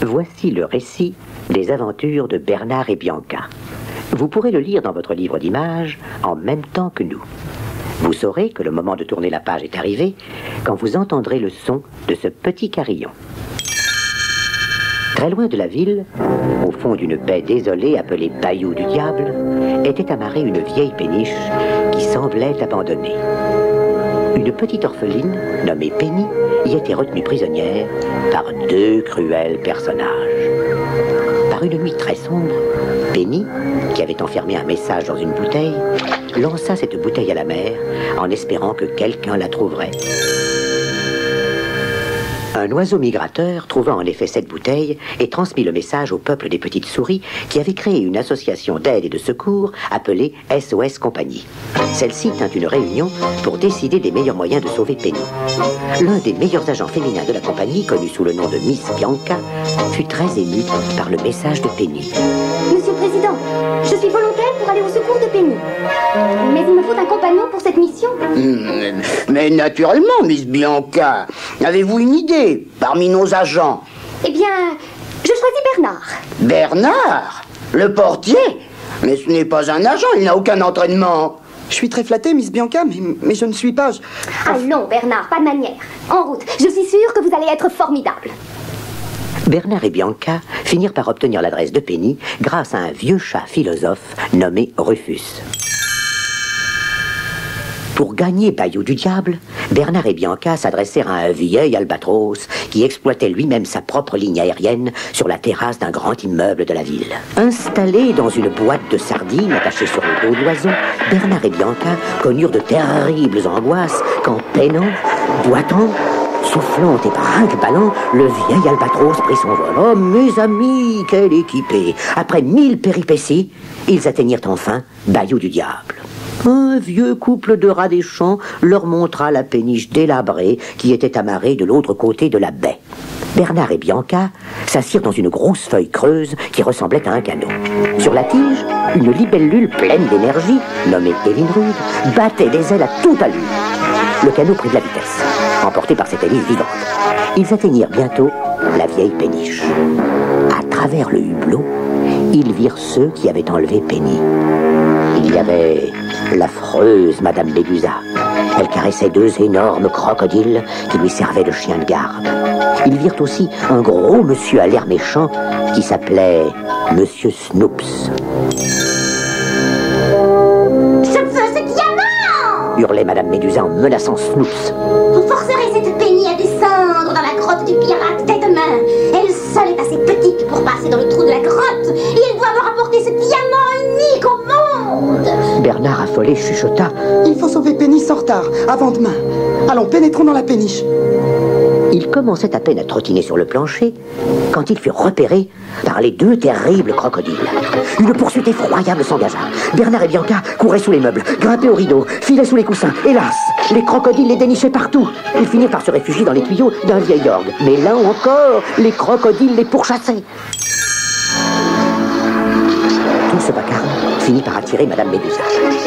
Voici le récit des aventures de Bernard et Bianca. Vous pourrez le lire dans votre livre d'images en même temps que nous. Vous saurez que le moment de tourner la page est arrivé quand vous entendrez le son de ce petit carillon. Très loin de la ville, au fond d'une baie désolée appelée Bayou du Diable, était amarrée une vieille péniche qui semblait abandonnée. Une petite orpheline, nommée Penny, y était retenue prisonnière par deux cruels personnages. Par une nuit très sombre, Penny, qui avait enfermé un message dans une bouteille, lança cette bouteille à la mer en espérant que quelqu'un la trouverait. Un oiseau migrateur trouva en effet cette bouteille et transmit le message au peuple des petites souris qui avait créé une association d'aide et de secours appelée SOS Compagnie. Celle-ci tint une réunion pour décider des meilleurs moyens de sauver Penny. L'un des meilleurs agents féminins de la compagnie, connu sous le nom de Miss Bianca, fut très ému par le message de Penny. Monsieur le Président, je suis volontaire pour aller au secours de Penny. Mais il me faut un compagnon pour cette mission. Mais naturellement, Miss Bianca. Avez-vous une idée parmi nos agents? Eh bien, je choisis Bernard. Bernard? Le portier? Mais ce n'est pas un agent, il n'a aucun entraînement. Je suis très flattée, Miss Bianca, mais je ne suis pas... Allons, Bernard, pas de manière. En route, je suis sûre que vous allez être formidable. Bernard et Bianca finirent par obtenir l'adresse de Penny grâce à un vieux chat philosophe nommé Rufus. Pour gagner Bayou du Diable, Bernard et Bianca s'adressèrent à un vieil albatros qui exploitait lui-même sa propre ligne aérienne sur la terrasse d'un grand immeuble de la ville. Installés dans une boîte de sardines attachée sur le dos de l'oiseau, Bernard et Bianca connurent de terribles angoisses quand, peinant, boitant, soufflant et brinque-ballant, le vieil albatros prit son vol. Oh, mes amis, quelle équipée! Après 1000 péripéties, ils atteignirent enfin Bayou du Diable. Un vieux couple de rats des champs leur montra la péniche délabrée qui était amarrée de l'autre côté de la baie. Bernard et Bianca s'assirent dans une grosse feuille creuse qui ressemblait à un canot. Sur la tige, une libellule pleine d'énergie, nommée Evinrude, battait des ailes à toute allure. Le canot prit de la vitesse, emporté par cette hélice vivante. Ils atteignirent bientôt la vieille péniche. À travers le hublot, ils virent ceux qui avaient enlevé Penny. Il y avait l'affreuse Madame Médusa. Elle caressait deux énormes crocodiles qui lui servaient de chiens de garde. Ils virent aussi un gros monsieur à l'air méchant qui s'appelait Monsieur Snoops. Je veux ce diamant! Hurlait Madame Médusa en menaçant Snoops. Vous forcerez cette Penny à descendre dans la grotte du pirate dès demain. Elle seule est assez petite pour passer dans le trou de la grotte et elle doit me rapporter ce diamant unique au monde. Bernard affolé chuchota. Il faut sauver Penny sans retard, avant demain. Allons, pénétrons dans la péniche. Il commençait à peine à trottiner sur le plancher quand il fut repéré par les deux terribles crocodiles. Une poursuite effroyable s'engagea. Bernard et Bianca couraient sous les meubles, grimpaient aux rideaux, filaient sous les coussins. Hélas, les crocodiles les dénichaient partout. Ils finirent par se réfugier dans les tuyaux d'un vieil orgue. Mais là encore, les crocodiles les pourchassaient. Tout ce vacarme finit par attirer Madame Médusa.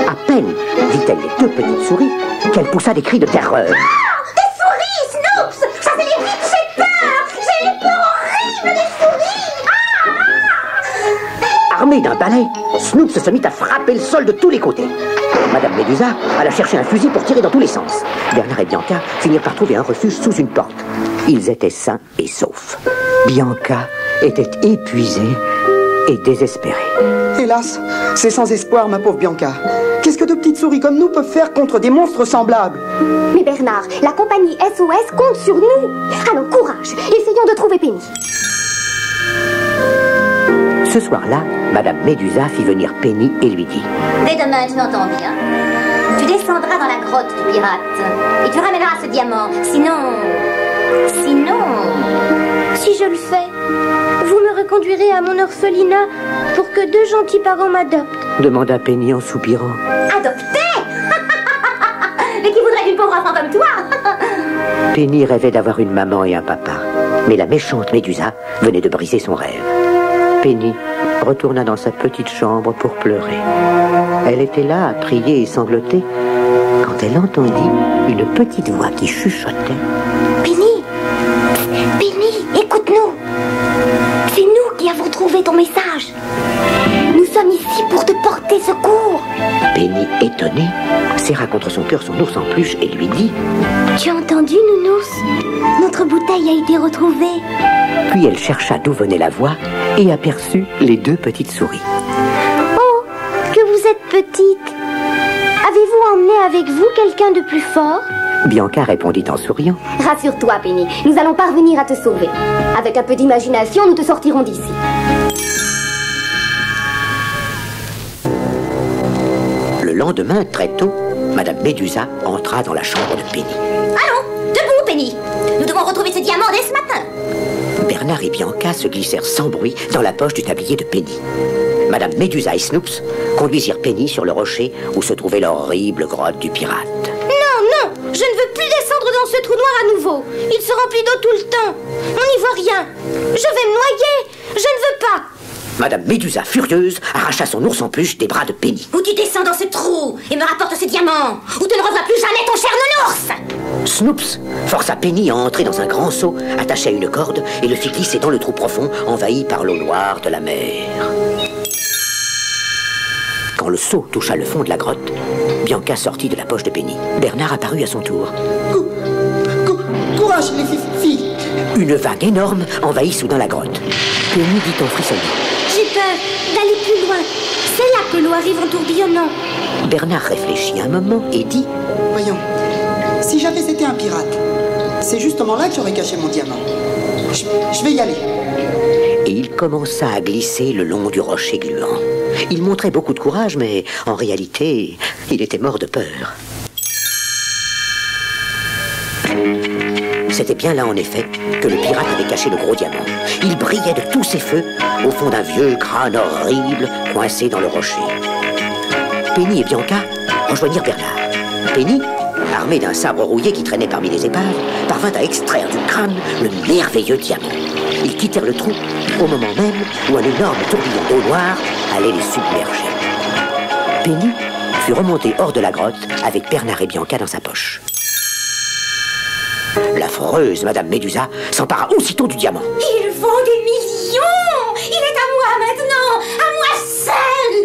À peine vit-elle les deux petites souris qu'elle poussa des cris de terreur. Des souris, Snoops! Ça c'est les vite, j'ai peur! J'ai les peurs horribles des souris! Armé d'un balai, Snoops se mit à frapper le sol de tous les côtés. Madame Médusa alla chercher un fusil pour tirer dans tous les sens. Bernard et Bianca finirent par trouver un refuge sous une porte. Ils étaient sains et saufs. Bianca était épuisée et désespérée. Hélas, c'est sans espoir, ma pauvre Bianca. Qu'est-ce que de petites souris comme nous peuvent faire contre des monstres semblables? Mais Bernard, la compagnie SOS compte sur nous. Alors courage, essayons de trouver Penny. Ce soir-là, Madame Médusa fit venir Penny et lui dit: Dès demain, tu m'entends bien? Tu descendras dans la grotte du pirate et tu ramèneras ce diamant. Sinon... Si je le fais, vous me reconduirez à mon orphelinat pour que deux gentils parents m'adoptent. Demanda Penny en soupirant. Adopté? Mais qui voudrait d'une pauvre enfant comme toi? Penny rêvait d'avoir une maman et un papa. Mais la méchante Médusa venait de briser son rêve. Penny retourna dans sa petite chambre pour pleurer. Elle était là à prier et sangloter quand elle entendit une petite voix qui chuchotait. Penny, écoute-nous. Penny, étonnée, serra contre son cœur son ours en peluche et lui dit: Tu as entendu, Nounours? Notre bouteille a été retrouvée. Puis elle chercha d'où venait la voix et aperçut les deux petites souris. Oh, que vous êtes petite! Avez-vous emmené avec vous quelqu'un de plus fort? Bianca répondit en souriant: Rassure-toi, Penny, nous allons parvenir à te sauver. Avec un peu d'imagination, nous te sortirons d'ici. Le lendemain, très tôt, Madame Médusa entra dans la chambre de Penny. Allons, debout, Penny. Nous devons retrouver ce diamant dès ce matin. Bernard et Bianca se glissèrent sans bruit dans la poche du tablier de Penny. Madame Médusa et Snoops conduisirent Penny sur le rocher où se trouvait l'horrible grotte du pirate. Non, je ne veux plus descendre dans ce trou noir à nouveau. Il se remplit d'eau tout le temps. On n'y voit rien. Je vais me noyer. Je ne veux pas. Madame Médusa, furieuse, arracha son ours en peluche des bras de Penny. Ou tu descends dans ce trou et me rapportes ce diamant, ou tu ne revois plus jamais ton cher nounours. Snoops força Penny à entrer dans un grand seau attaché à une corde et le fit glisser dans le trou profond envahi par l'eau noire de la mer. Quand le seau toucha le fond de la grotte, Bianca sortit de la poche de Penny. Bernard apparut à son tour. Courage, les filles! Une vague énorme envahit soudain la grotte. Penny dit en frissonnant: J'ai peur d'aller plus loin. C'est là que l'eau arrive en tourbillonnant. Bernard réfléchit un moment et dit: Voyons, si j'avais été un pirate, c'est justement là que j'aurais caché mon diamant. Je vais y aller. Et il commença à glisser le long du rocher gluant. Il montrait beaucoup de courage, mais en réalité, il était mort de peur. C'était bien là, en effet, que le pirate avait caché le gros diamant. Il brillait de tous ses feux au fond d'un vieux crâne horrible coincé dans le rocher. Penny et Bianca rejoignirent Bernard. Penny, armée d'un sabre rouillé qui traînait parmi les épaves, parvint à extraire du crâne le merveilleux diamant. Ils quittèrent le trou au moment même où un énorme tourbillon d'eau noire allait les submerger. Penny fut remontée hors de la grotte avec Bernard et Bianca dans sa poche. L'affreuse Madame Médusa s'empara aussitôt du diamant. Il vaut des millions. Il est à moi maintenant, à moi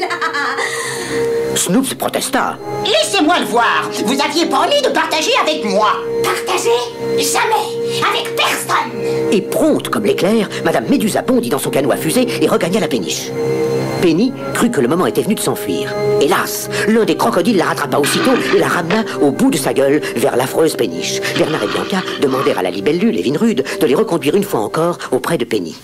seule. Snoops protesta. Laissez-moi le voir. Vous aviez promis de partager avec moi. Partager? Jamais. Avec personne. Et prompte comme l'éclair, Madame Médusa bondit dans son canot à fusée et regagna la péniche. Penny crut que le moment était venu de s'enfuir. Hélas, l'un des crocodiles la rattrapa aussitôt et la ramena au bout de sa gueule vers l'affreuse péniche. Bernard et Bianca demandèrent à la libellule, Evinrude, de les reconduire une fois encore auprès de Penny.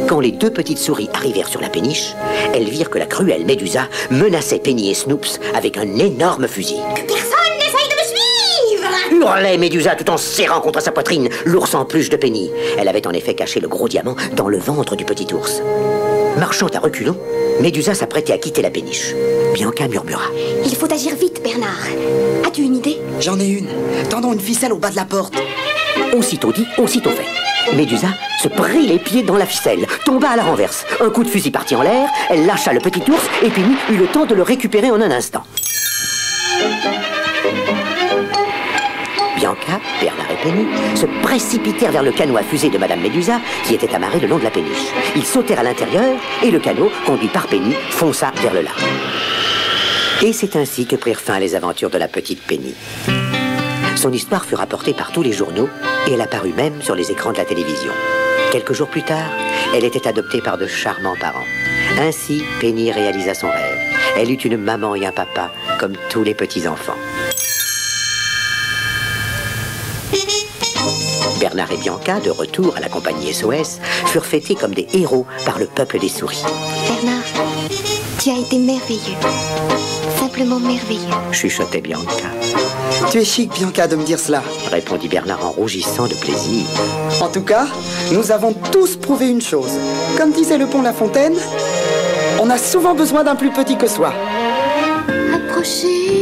Quand les deux petites souris arrivèrent sur la péniche, elles virent que la cruelle Médusa menaçait Penny et Snoops avec un énorme fusil. Que personne n'essaye de me suivre. Hurlait Médusa tout en serrant contre sa poitrine l'ours en peluche de Penny. Elle avait en effet caché le gros diamant dans le ventre du petit ours. Marchant à reculons, Médusa s'apprêtait à quitter la péniche. Bianca murmura: Il faut agir vite, Bernard. As-tu une idée? J'en ai une. Tendons une ficelle au bas de la porte. Aussitôt dit, aussitôt fait. Médusa se prit les pieds dans la ficelle, tomba à la renverse. Un coup de fusil partit en l'air, elle lâcha le petit ours et Penny eut le temps de le récupérer en un instant. Bianca, Bernard et Penny se précipitèrent vers le canot à fusée de Madame Médusa qui était amarré le long de la péniche. Ils sautèrent à l'intérieur et le canot, conduit par Penny, fonça vers le large. Et c'est ainsi que prirent fin les aventures de la petite Penny. Son histoire fut rapportée par tous les journaux et elle apparut même sur les écrans de la télévision. Quelques jours plus tard, elle était adoptée par de charmants parents. Ainsi, Penny réalisa son rêve. Elle eut une maman et un papa, comme tous les petits-enfants. Bernard et Bianca, de retour à la compagnie SOS, furent fêtés comme des héros par le peuple des souris. Bernard, tu as été merveilleux. Simplement merveilleux. Chuchotait Bianca. Tu es chic, Bianca, de me dire cela. Répondit Bernard en rougissant de plaisir. En tout cas, nous avons tous prouvé une chose. Comme disait le pont La Fontaine, on a souvent besoin d'un plus petit que soi. Approchez.